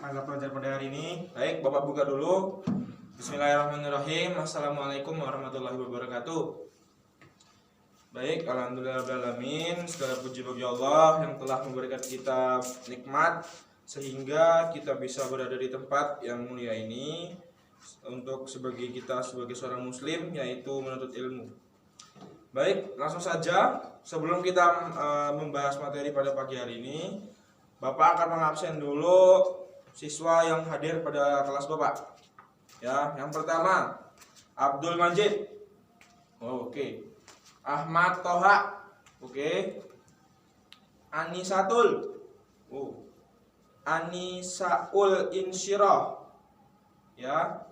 mata pelajaran pada hari ini. Baik, Bapak buka dulu. Bismillahirrahmanirrahim. Assalamualaikum warahmatullahi wabarakatuh. Baik, alhamdulillahirrahmanirrahim. Segala puji bagi Allah yang telah memberikan kita nikmat sehingga kita bisa berada di tempat yang mulia ini untuk sebagai seorang muslim, yaitu menuntut ilmu. Baik, langsung saja. Sebelum kita membahas materi pada pagi hari ini, Bapak akan mengabsen dulu siswa yang hadir pada kelas Bapak. Ya, yang pertama Abdul Majid. Oke. Ahmad Toha. Oke. Anisatul. Anisaul Insyirah. Ya.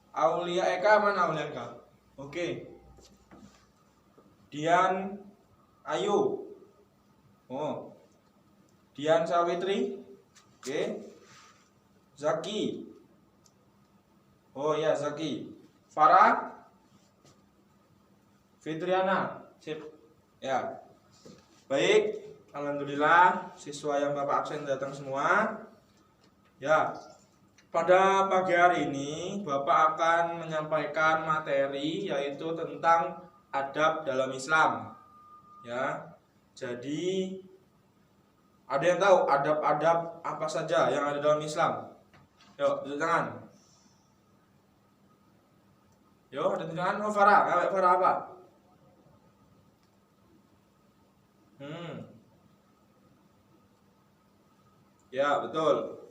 Aulia Eka, mana Aulia Eka? Oke. Dian Ayu. Dian Sawitri. Oke. Zaki. Zaki. Farah. Fitriana. Sip. Ya. Baik, alhamdulillah siswa yang Bapak absen datang semua. Ya. Pada pagi hari ini Bapak akan menyampaikan materi yaitu tentang adab dalam Islam. Ya. Jadi ada yang tahu adab-adab apa saja yang ada dalam Islam? Yuk, tunjuk tangan. Yuk, ada tunjuk tangan. Farah apa? Ya, betul.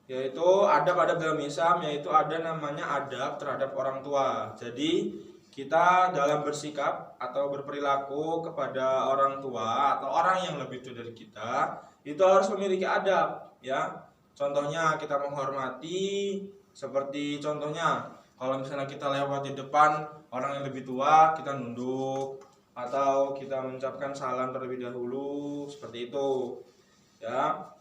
Yaitu adab-adab dalam Islam, yaitu ada namanya adab terhadap orang tua. Jadi kita dalam bersikap atau berperilaku kepada orang tua atau orang yang lebih tua dari kita itu harus memiliki adab, ya. Contohnya kita menghormati, seperti contohnya kalau misalnya kita lewat di depan orang yang lebih tua, kita nunduk atau kita mengucapkan salam terlebih dahulu, seperti itu, ya.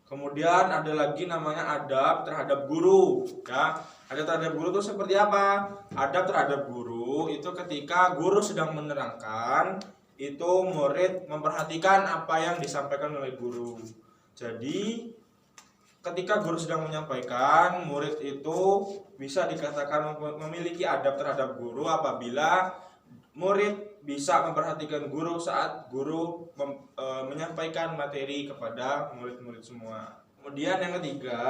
Kemudian ada lagi namanya adab terhadap guru, ya. Adab terhadap guru itu seperti apa? Adab terhadap guru itu ketika guru sedang menerangkan, itu murid memperhatikan apa yang disampaikan oleh guru. Jadi ketika guru sedang menyampaikan, murid itu bisa dikatakan memiliki adab terhadap guru apabila murid bisa memperhatikan guru saat guru menyampaikan materi kepada murid-murid semua. Kemudian yang ketiga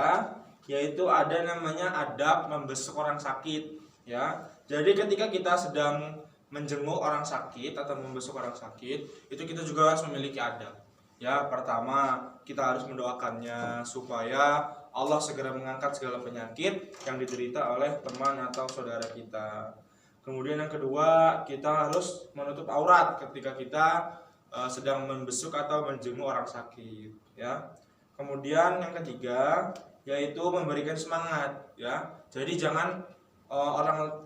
yaitu ada namanya adab membesuk orang sakit, ya. Jadi ketika kita sedang menjenguk orang sakit atau membesuk orang sakit, itu kita juga harus memiliki adab. Ya, pertama kita harus mendoakannya supaya Allah segera mengangkat segala penyakit yang diderita oleh teman atau saudara kita. Kemudian yang kedua, kita harus menutup aurat ketika kita sedang membesuk atau menjenguk orang sakit, ya. Kemudian yang ketiga yaitu memberikan semangat, ya. Jadi jangan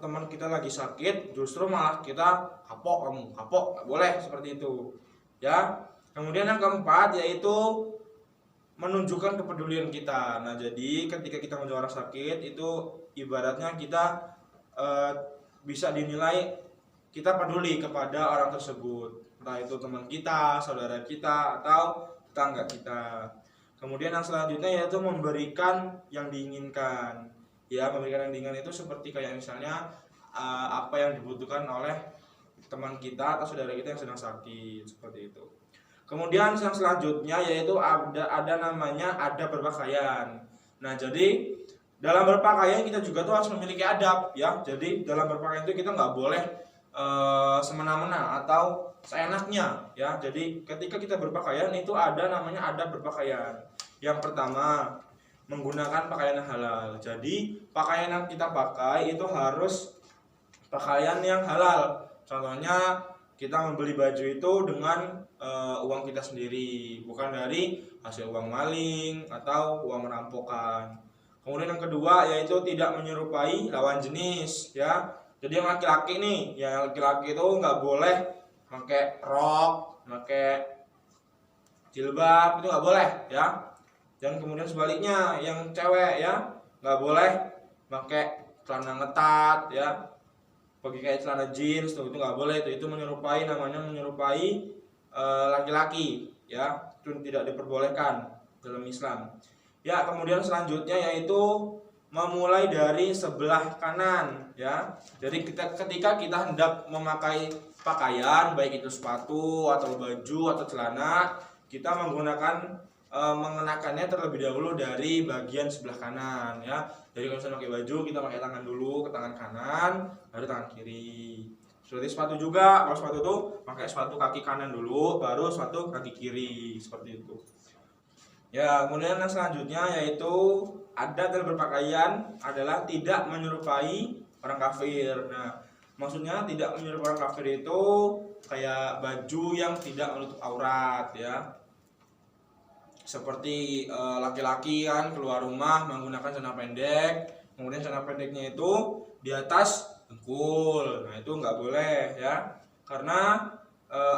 teman kita lagi sakit justru malah kita kapok, nggak boleh seperti itu, ya. Kemudian yang keempat yaitu menunjukkan kepedulian kita. Nah, jadi ketika kita menjenguk orang sakit itu ibaratnya kita bisa dinilai kita peduli kepada orang tersebut, entah itu teman kita, saudara kita, atau tetangga kita. Kemudian yang selanjutnya yaitu memberikan yang diinginkan. Ya, memberikan yang diinginkan itu seperti kayak misalnya apa yang dibutuhkan oleh teman kita atau saudara kita yang sedang sakit, seperti itu. Kemudian yang selanjutnya yaitu ada namanya adab berpakaian. Nah, jadi dalam berpakaian kita juga tuh harus memiliki adab, ya. Jadi dalam berpakaian itu kita nggak boleh semena-mena atau seenaknya, ya. Jadi ketika kita berpakaian itu ada namanya adab berpakaian. Yang pertama, menggunakan pakaian yang halal. Jadi pakaian yang kita pakai itu harus pakaian yang halal. Contohnya kita membeli baju itu dengan uang kita sendiri, bukan dari hasil uang maling atau uang merampokan. Kemudian yang kedua yaitu tidak menyerupai lawan jenis, ya. Jadi yang laki-laki nih, yang laki-laki itu nggak boleh pakai rok, pakai jilbab, itu nggak boleh, ya. Dan kemudian sebaliknya yang cewek, ya, nggak boleh pakai celana ngetat, ya, pakai kayak celana jeans, itu nggak boleh, itu menyerupai, namanya menyerupai laki-laki, ya, itu tidak diperbolehkan. dalam Islam. Ya, kemudian selanjutnya yaitu memulai dari sebelah kanan ya. Jadi ketika kita hendak memakai pakaian, baik itu sepatu atau baju atau celana, kita mengenakannya terlebih dahulu dari bagian sebelah kanan ya. Jadi kalau misalnya pakai baju, kita pakai tangan dulu ke tangan kanan, baru tangan kiri. Seperti sepatu juga, kalau sepatu tuh pakai sepatu kaki kanan dulu, baru sepatu kaki kiri, seperti itu. Ya, kemudian yang selanjutnya yaitu adat dalam berpakaian adalah tidak menyerupai orang kafir. Nah, maksudnya tidak menyerupai orang kafir itu kayak baju yang tidak menutup aurat ya. Seperti laki-laki kan keluar rumah menggunakan celana pendek, kemudian celana pendeknya itu di atas dengkul. Nah, itu nggak boleh ya. Karena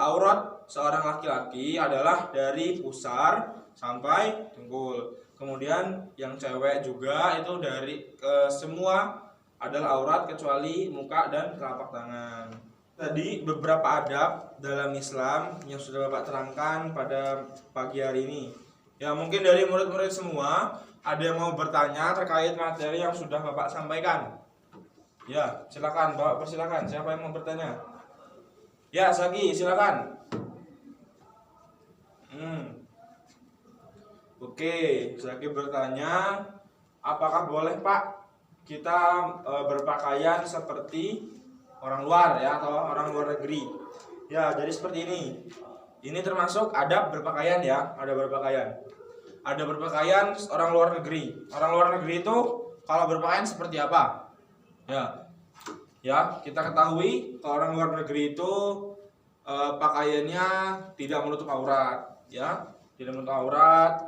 aurat seorang laki-laki adalah dari pusar sampai dengkul. Kemudian yang cewek juga itu dari semua adalah aurat kecuali muka dan telapak tangan. Tadi beberapa adab dalam Islam yang sudah Bapak terangkan pada pagi hari ini. Ya, mungkin dari murid-murid semua ada yang mau bertanya terkait materi yang sudah Bapak sampaikan. Ya, silakan Bapak, persilakan. Siapa yang mau bertanya? Ya, Sagi, silakan. Oke, Sagi bertanya, apakah boleh Pak kita berpakaian seperti orang luar ya atau orang luar negeri? Ya, jadi seperti ini. Ini termasuk adab berpakaian ya, ada berpakaian. Ada berpakaian orang luar negeri. Orang luar negeri itu kalau berpakaian seperti apa? Ya, kita ketahui kalau orang luar negeri itu pakaiannya tidak menutup aurat, ya, tidak menutup aurat.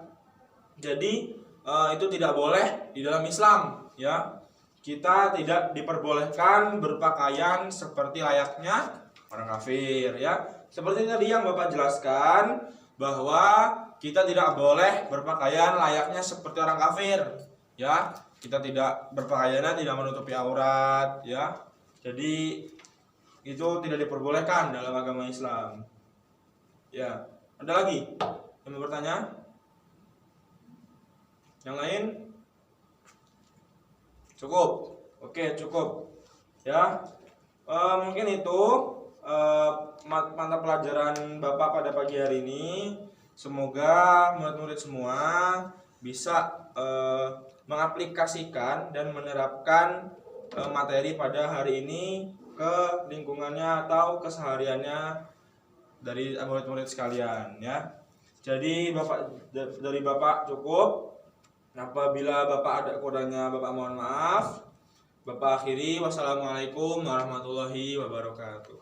Jadi itu tidak boleh di dalam Islam, ya. Kita tidak diperbolehkan berpakaian seperti layaknya orang kafir, ya. Seperti tadi yang Bapak jelaskan bahwa kita tidak boleh berpakaian layaknya seperti orang kafir, ya. Kita tidak berpakaiannya tidak menutupi aurat, ya. Jadi itu tidak diperbolehkan dalam agama Islam. Ya, ada lagi yang mau bertanya? Yang lain? Cukup. Oke, cukup. Ya, mungkin itu mata pelajaran Bapak pada pagi hari ini. Semoga murid-murid semua bisa mengaplikasikan dan menerapkan materi pada hari ini ke lingkungannya atau kesehariannya dari murid-murid sekalian, ya. Jadi dari Bapak cukup. Apabila Bapak ada kurangnya, Bapak mohon maaf. Bapak akhiri, wassalamualaikum warahmatullahi wabarakatuh.